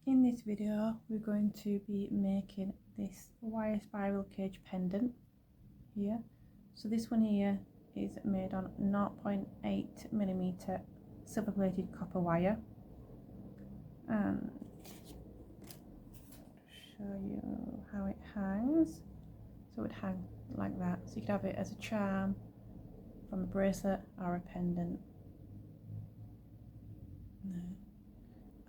In this video we're going to be making this wire spiral cage pendant here. So this one here is made on 0.8mm silver plated copper wire, and show you how it hangs. So it would hang like that, so you could have it as a charm from a bracelet or a pendant.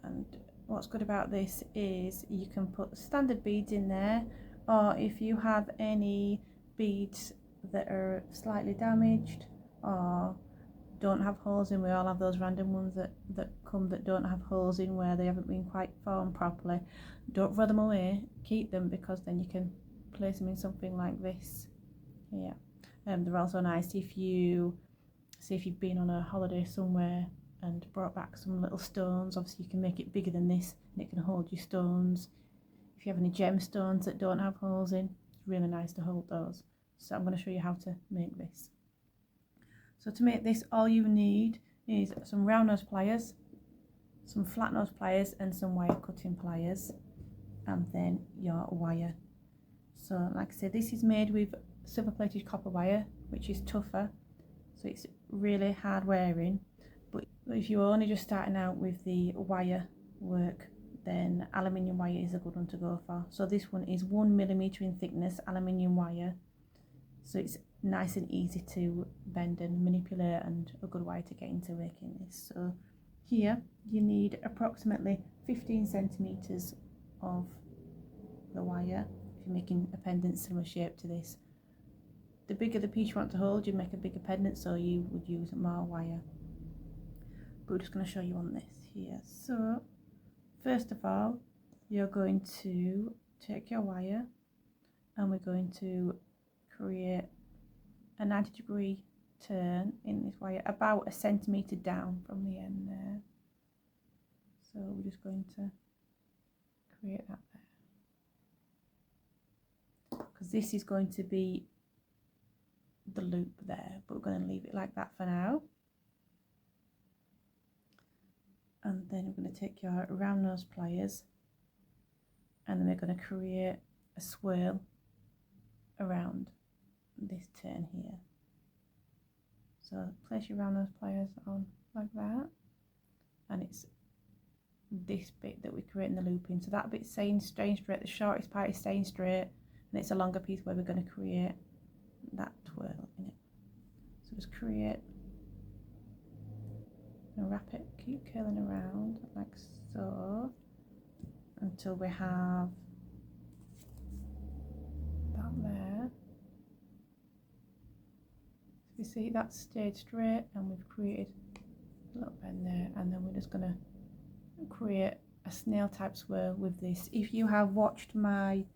And what's good about this is you can put standard beads in there, or if you have any beads that are slightly damaged or don't have holes in, we all have those random ones that come that don't have holes in where they haven't been quite formed properly, don't throw them away, keep them, because then you can place them in something like this here. They're also nice if you see if you've been on a holiday somewhere and brought back some little stones. Obviously you can make it bigger than this and it can hold your stones. If you have any gemstones that don't have holes in, it's really nice to hold those. So I'm going to show you how to make this. So to make this, all you need is some round nose pliers, some flat nose pliers and some wire cutting pliers, and then your wire. So like I said, this is made with silver plated copper wire, which is tougher, so it's really hard wearing. But if you're only just starting out with the wire work, then aluminium wire is a good one to go for. So this one is 1mm in thickness aluminium wire, so it's nice and easy to bend and manipulate, and a good wire to get into making this. So here you need approximately 15 centimeters of the wire if you're making a pendant similar shape to this. The bigger the piece you want to hold, you make a bigger pendant, so you would use more wire. But we're just going to show you on this here. So first of all, you're going to take your wire and we're going to create a 90-degree turn in this wire, about 1 centimetre down from the end there. So we're just going to create that there, because this is going to be the loop there, but we're going to leave it like that for now. And then we're going to take your round nose pliers and then we're going to create a swirl around this turn here. So place your round nose pliers on like that, and it's this bit that we're creating the loop in. So that bit's staying straight, the shortest part is staying straight, and it's a longer piece where we're going to create that twirl in it. So just create and wrap it, keep curling around like so until we have that there. So you see that stayed straight and we've created a little bend there, and then we're just going to create a snail type swirl with this. If you have watched the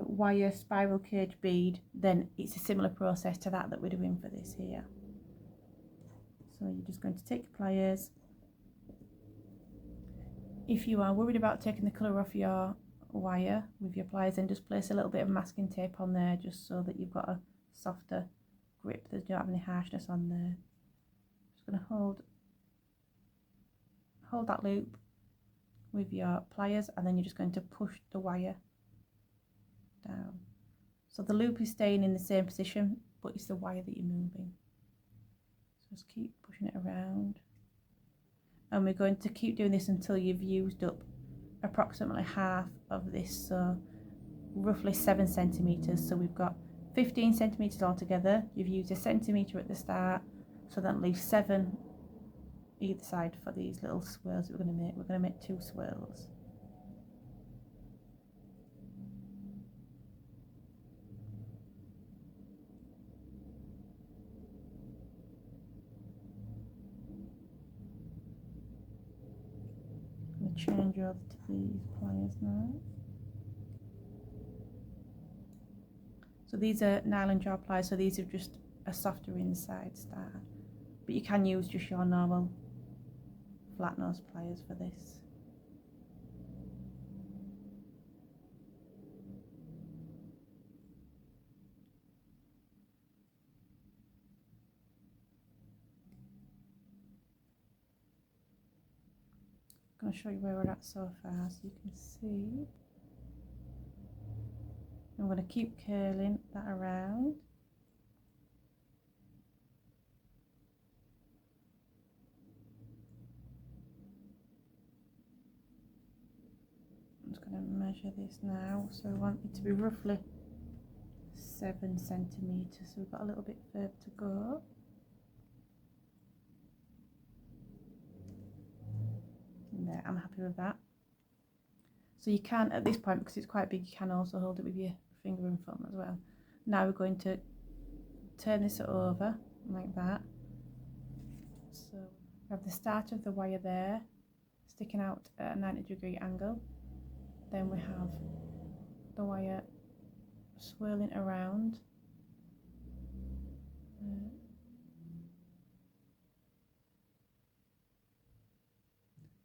wire spiral cage bead, then it's a similar process to that we're doing for this here. So you're just going to take your pliers. If you are worried about taking the colour off your wire with your pliers, then just place a little bit of masking tape on there, just so that you've got a softer grip, that you don't have any harshness on there. Just going to hold that loop with your pliers, and then you're just going to push the wire down. So the loop is staying in the same position, but it's the wire that you're moving. So just keep pushing it around, and we're going to keep doing this until you've used up approximately half of this, so roughly 7 centimeters. So we've got 15 centimeters altogether. You've used 1 centimeter at the start, so that leaves 7 either side for these little swirls that we're going to make. We're going to make 2 swirls. I'm going to change over to these pliers now. So these are nylon jaw pliers, so these are just a softer inside style, but you can use just your normal flat nose pliers for this. going to show you where we're at so far so you can see. I'm going to keep curling that around. I'm just going to measure this now, so we want it to be roughly 7 centimetres, so we've got a little bit further to go. And there, I'm happy with that. So you can, at this point, because it's quite big, you can also hold it with your finger and thumb as well. Now we're going to turn this over like that. So we have the start of the wire there, sticking out at a 90-degree angle. Then we have the wire swirling around.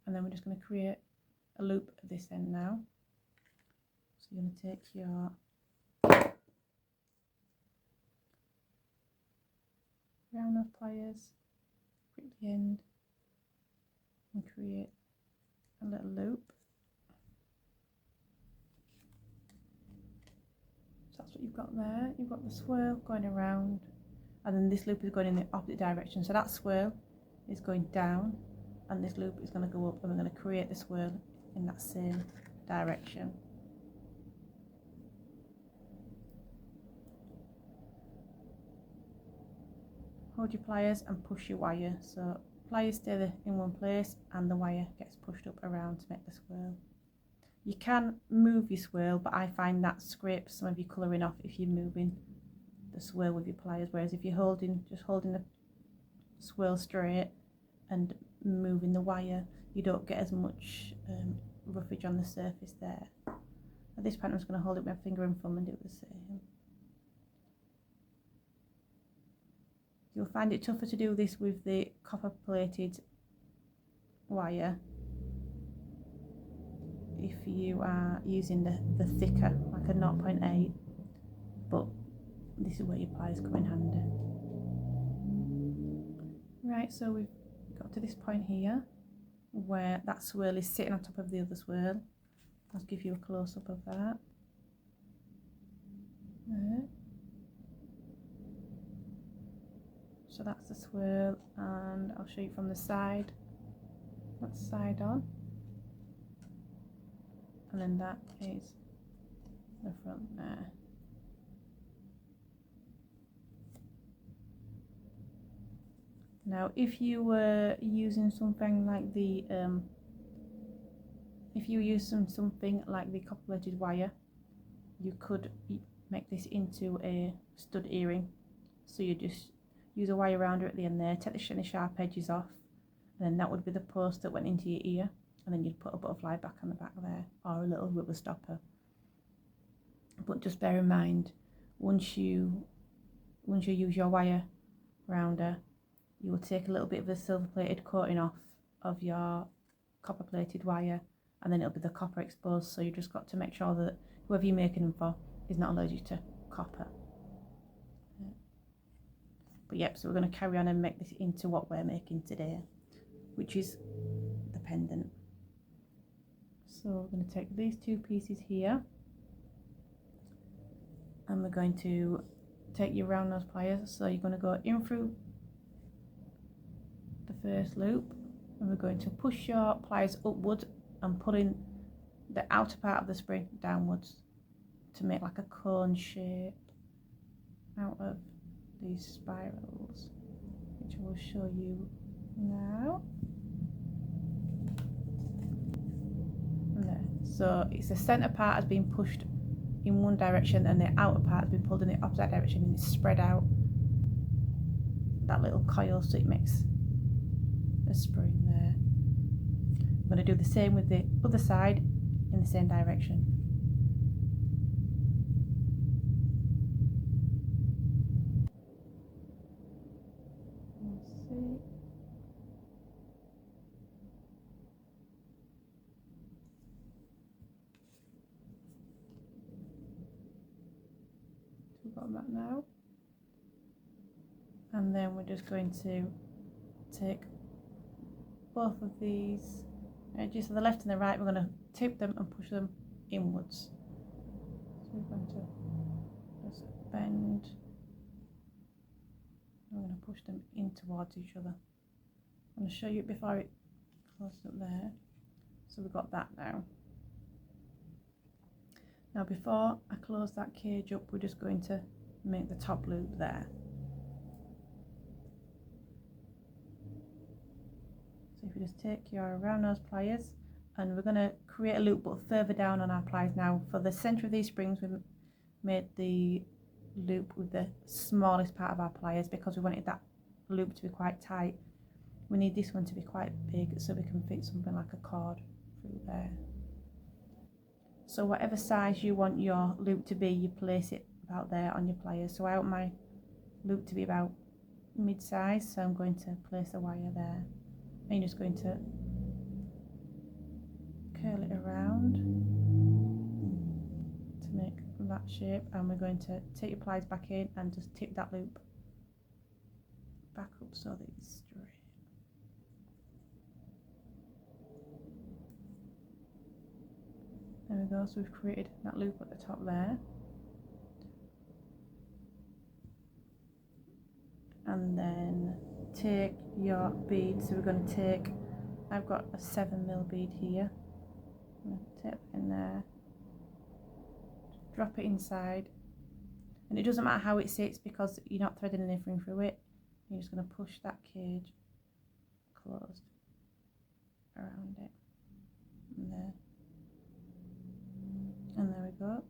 And then we're just going to create a loop at this end now. So you're going to take your round nose pliers, prick the end, and create a little loop. So that's what you've got there. You've got the swirl going around, and then this loop is going in the opposite direction. So that swirl is going down, and this loop is going to go up, and we're going to create the swirl in that same direction. Hold your pliers and push your wire, so pliers stay in one place and the wire gets pushed up around to make the swirl. You can move your swirl, but I find that scrapes some of your colouring off if you're moving the swirl with your pliers, whereas if you're just holding the swirl straight and moving the wire, you don't get as much roughage on the surface there. At this point I'm just going to hold it with my finger and thumb and do the same. You'll find it tougher to do this with the copper plated wire if you are using the thicker, like a 0.8, but this is where your pliers come in handy. Right, so we've got to this point here where that swirl is sitting on top of the other swirl. I'll give you a close-up of that. There. So that's the swirl, and I'll show you from the side. That's side on, and then that is the front there. Now if you were using something like the something like the copper plated wire, you could make this into a stud earring. So you just use a wire rounder at the end there, take the sharp edges off, and then that would be the post that went into your ear, and then you'd put a butterfly back on the back there, or a little rubber stopper. But just bear in mind, once you use your wire rounder, you will take a little bit of the silver plated coating off of your copper plated wire, and then it'll be the copper exposed, so you just got to make sure that whoever you're making them for is not allergic to copper. But yep, so we're going to carry on and make this into what we're making today, which is the pendant. So we're going to take these two pieces here, and we're going to take your round nose pliers. So you're going to go in through the first loop, and we're going to push your pliers upward and pull in the outer part of the spring downwards to make like a cone shape out of these spirals, which I will show you now. There. So it's the centre part has been pushed in one direction and the outer part has been pulled in the opposite direction, and it's spread out that little coil so it makes a spring there. I'm going to do the same with the other side in the same direction. We've got that now, and then we're just going to take both of these edges to the left and the right. We're going to tip them and push them inwards. So we're going to just bend. We're going to push them in towards each other. I'm going to show you before it closes up there. So we've got that now. Now before I close that cage up, we're just going to make the top loop there. So if you just take your round nose pliers, and we're going to create a loop but further down on our pliers now. For the centre of these springs, we've made the loop with the smallest part of our pliers because we wanted that loop to be quite tight. We need this one to be quite big so we can fit something like a cord through there. So whatever size you want your loop to be, you place it about there on your pliers. So I want my loop to be about mid-size, so I'm going to place a wire there. And you're just going to curl it around to make that shape, and we're going to take your pliers back in and just tip that loop back up so that it's straight. There we go, so we've created that loop at the top there. And then take your bead, so we're going to take, I've got a 7mm bead here. I'm going to tip in there, drop it inside, and it doesn't matter how it sits because you're not threading anything through it. You're just going to push that cage closed around it, and there. And there we go.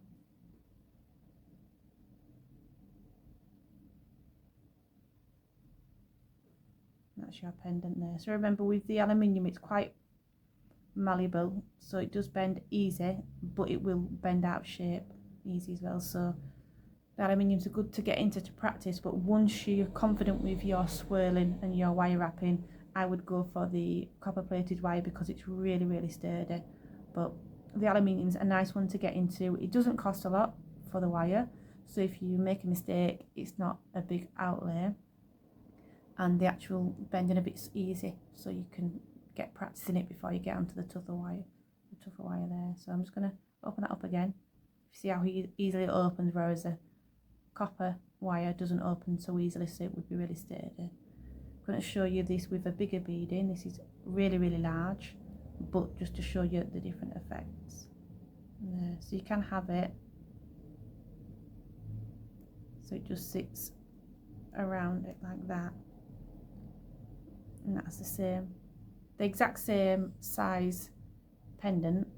That's your pendant there. So remember, with the aluminium, it's quite malleable, so it does bend easy, but it will bend out of shape easy as well. So the aluminiums are good to get into to practice, but once you're confident with your swirling and your wire wrapping, I would go for the copper plated wire because it's really, really sturdy. But the aluminium's a nice one to get into. It doesn't cost a lot for the wire, so if you make a mistake, it's not a big outlay, and the actual bending a bit's easy, so you can get practicing it before you get onto the tougher wire there. So I'm just going to open that up again. You see how easily it opens, whereas a copper wire doesn't open so easily, so it would be really sturdy. I'm going to show you this with a bigger bead in. This is really, really large, but just to show you the different effects there. So you can have it so it just sits around it like that, and that's the exact same size pendant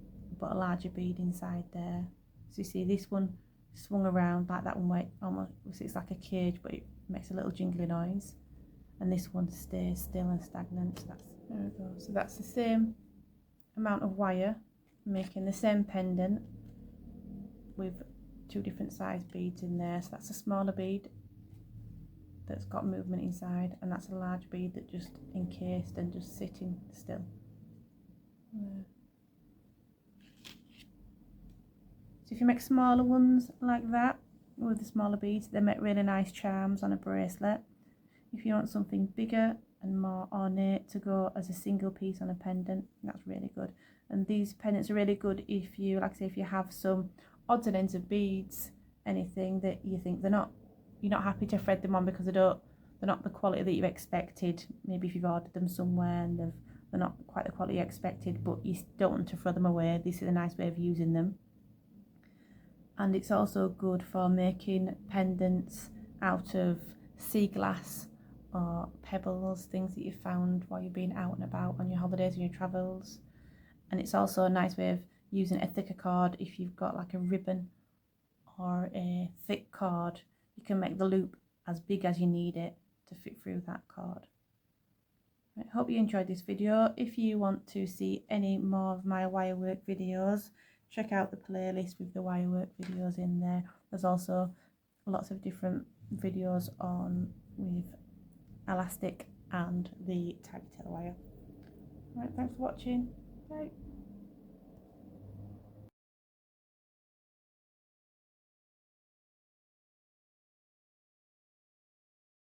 but a larger bead inside there. So you see this one swung around like that one, where it almost sits like a cage but it makes a little jingly noise, and this one stays still and stagnant. So there we go. So that's the same amount of wire making the same pendant with two different size beads in there. So that's a smaller bead that's got movement inside, and that's a large bead that just encased and just sitting still. So if you make smaller ones like that with the smaller beads, they make really nice charms on a bracelet. If you want something bigger and more ornate to go as a single piece on a pendant, that's really good. And these pendants are really good if you, like I say, if you have some odds and ends of beads, anything that you think you're not happy to thread them on because they're not the quality that you've expected. Maybe if you've ordered them somewhere and they're not quite the quality you expected, but you don't want to throw them away. This is a nice way of using them. And it's also good for making pendants out of sea glass or pebbles, things that you found while you've been out and about on your holidays and your travels. And it's also a nice way of using a thicker cord. If you've got like a ribbon or a thick cord, you can make the loop as big as you need it to fit through that cord. I hope you enjoyed this video. If you want to see any more of my wire work videos, check out the playlist with the wire work videos in there. There's also lots of different videos on with elastic and the tag tail wire. Right, thanks for watching. Bye.